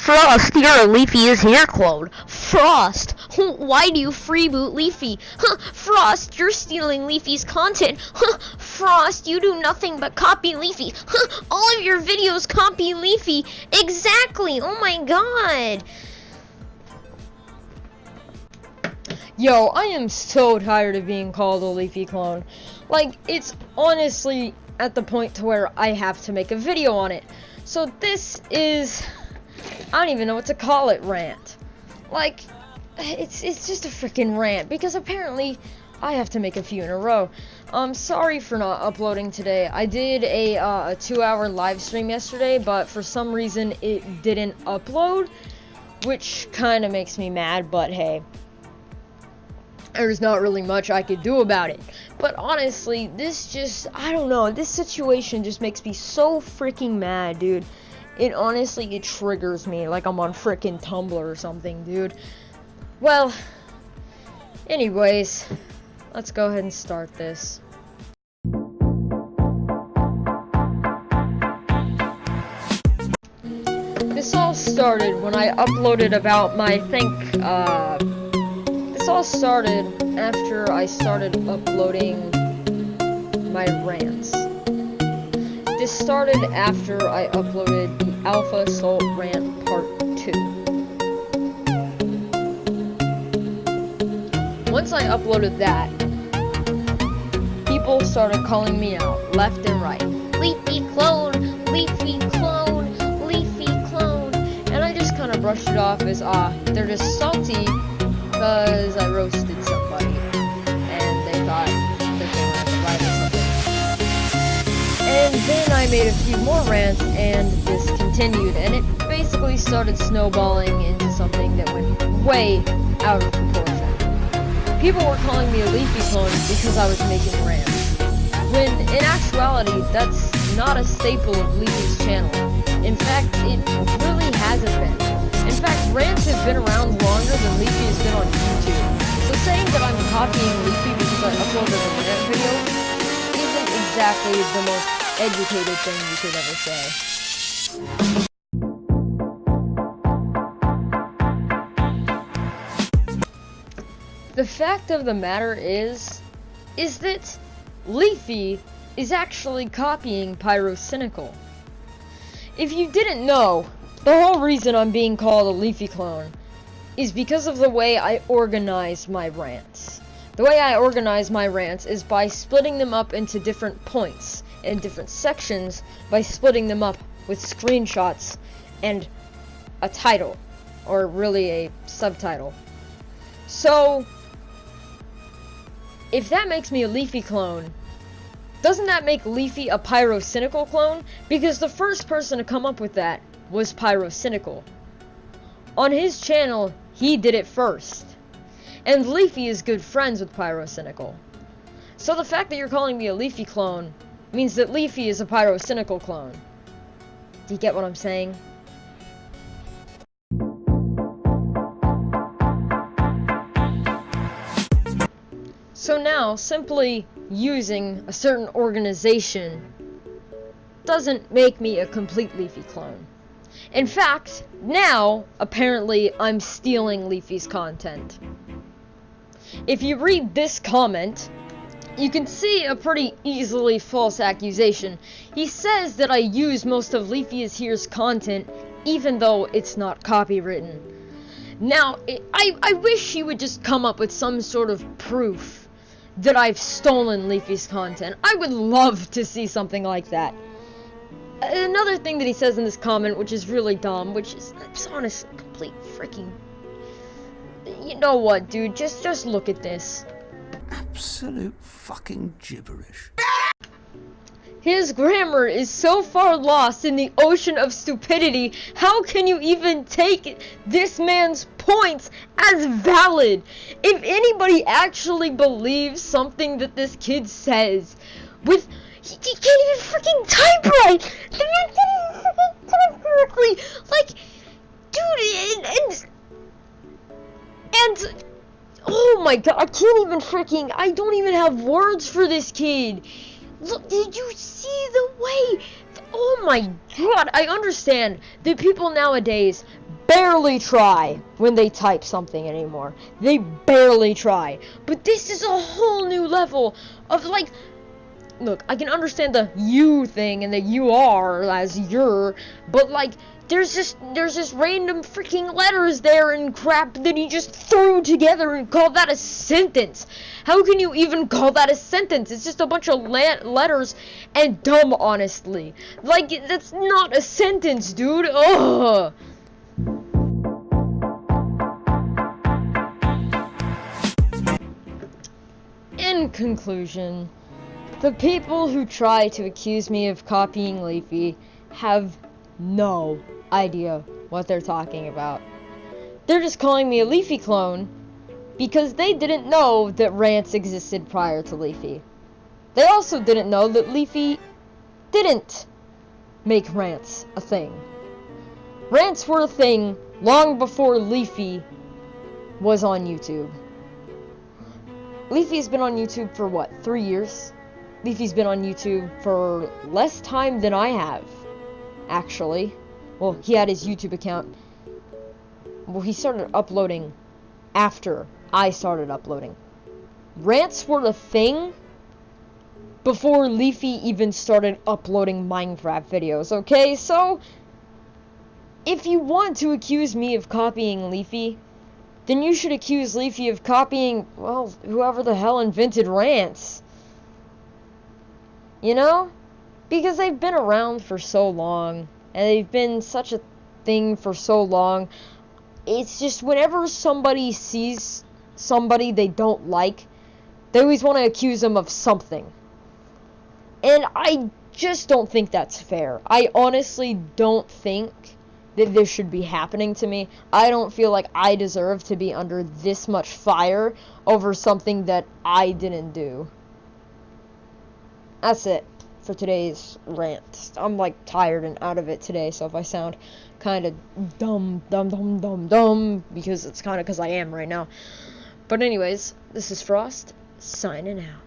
Frost, your Leafy is here clone. Frost, why do you freeboot Leafy? Frost, you're stealing Leafy's content. Frost, you do nothing but copy Leafy. All of your videos copy Leafy. Exactly, oh my god. Yo, I am so tired of being called a Leafy clone. Like, it's honestly at the point to where I have to make a video on it. So this is, I don't even know what to call it, rant. Like, it's just a freaking rant, because apparently I have to make a few in a row. Sorry for not uploading today. I did a 2-hour live stream yesterday, but for some reason it didn't upload, which kind of makes me mad, but hey. There's not really much I could do about it. But honestly, this just, I don't know, this situation just makes me so freaking mad, dude. It honestly triggers me like I'm on freaking Tumblr or something, dude. Well, anyways, let's go ahead and start this. This all started when I uploaded about my, this all started after I started uploading my rants. This started after I uploaded the Alpha Assault Rant Part 2. Once I uploaded that, people started calling me out left and right. Leafy clone, Leafy clone, Leafy clone. And I just kind of brushed it off as, they're just salty because I roasted somebody, and they thought that they wanted to write or something. And then I made a few more rants, and this continued, and it basically started snowballing into something that went way out of proportion. People were calling me a Leafy clone because I was making rants, when in actuality, that's not a staple of Leafy's channel. In fact, it really hasn't been. In fact, rants have been around longer than Leafy has been on YouTube. So saying that I'm copying Leafy because I uploaded a rant video isn't exactly the most educated thing you could ever say. The fact of the matter is that Leafy is actually copying Pyrocynical. If you didn't know, the whole reason I'm being called a Leafy clone is because of the way I organize my rants. The way I organize my rants is by splitting them up into different points and different sections, by splitting them up with screenshots and a title, or really a subtitle. So, if that makes me a Leafy clone, doesn't that make Leafy a Pyrocynical clone? Because the first person to come up with that was Pyrocynical. On his channel, he did it first. And Leafy is good friends with Pyrocynical. So the fact that you're calling me a Leafy clone means that Leafy is a Pyrocynical clone. Do you get what I'm saying? So now, simply using a certain organization doesn't make me a complete Leafy clone. In fact, now, apparently, I'm stealing Leafy's content. If you read this comment, you can see a pretty easily false accusation. He says that I use most of Leafy is Here's content, even though it's not copywritten. Now, I wish he would just come up with some sort of proof that I've stolen Leafy's content. I would love to see something like that. Another thing that he says in this comment, which is really dumb, which is honestly complete freaking... You know what, dude? Just look at this. Absolute fucking gibberish. His grammar is so far lost in the ocean of stupidity. How can you even take this man's points as valid? If anybody actually believes something that this kid says, with... He can't even freaking type right! The man can't even freaking type correctly! Like, dude, and oh my god, I can't even freaking, I don't even have words for this kid! Look, did you see the way? Oh my god, I understand that people nowadays barely try when they type something anymore. They barely try. But this is a whole new level of, like, look, I can understand the you thing and the you are as you're, but, like, there's just random freaking letters there and crap that he just threw together and called that a sentence. How can you even call that a sentence? It's just a bunch of letters and dumb, honestly. Like, that's not a sentence, dude. Ugh. In conclusion, the people who try to accuse me of copying Leafy have no idea what they're talking about. They're just calling me a Leafy clone because they didn't know that Rants existed prior to Leafy. They also didn't know that Leafy didn't make Rants a thing. Rants were a thing long before Leafy was on YouTube. Leafy's been on YouTube for what, 3 years? Leafy's been on YouTube for less time than I have, actually. Well, he had his YouTube account. Well, he started uploading after I started uploading. Rants were a thing before Leafy even started uploading Minecraft videos, okay? So, if you want to accuse me of copying Leafy, then you should accuse Leafy of copying, well, whoever the hell invented Rants. You know? Because they've been around for so long, and they've been such a thing for so long. It's just whenever somebody sees somebody they don't like, they always want to accuse them of something. And I just don't think that's fair. I honestly don't think that this should be happening to me. I don't feel like I deserve to be under this much fire over something that I didn't do. That's it for today's rant. I'm like tired and out of it today, so if I sound kind of dumb, because it's kind of because I am right now. But anyways, this is Frost, signing out.